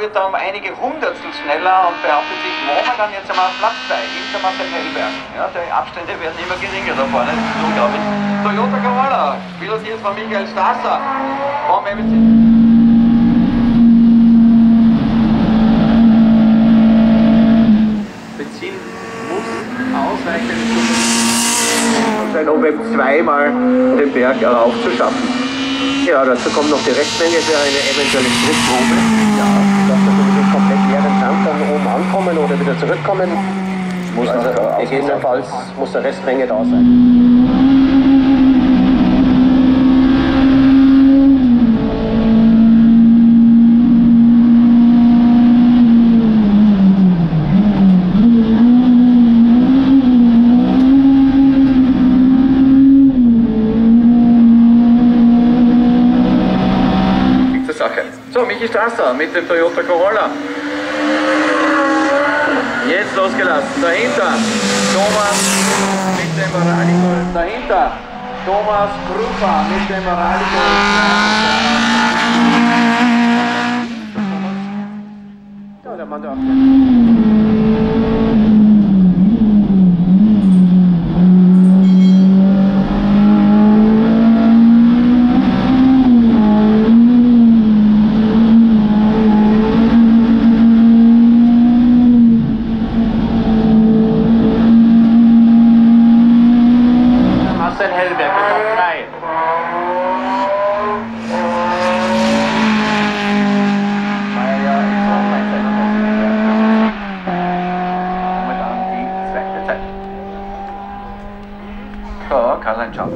Wird da um einige Hundertstel schneller und behauptet sich momentan jetzt einmal Platz 2 hinter Marcel Hellberg. Ja, die Abstände werden immer geringer da vorne, das ist unglaublich. Toyota Corolla, pilotiert von Michael Stasser. Benzin muss ausreichend sein, um eben zweimal den Berg raufzuschaffen. Ja, dazu kommt noch die Restmenge für eine eventuelle Spritprobe. Ja, dass wir sowieso komplett leeren Tank dann oben ankommen oder wieder zurückkommen. Muss also gegebenenfalls muss der Restmenge da sein. So, Michi Stasser mit dem Toyota Corolla. Jetzt losgelassen. Dahinter Thomas mit dem Bergrallye. Dahinter Thomas Grupa mit dem Bergrallye. Ja, der Mann da. Hellberg mit Top 3. Momentan die zweite Zeit. So, Karl-Heinz Schaub.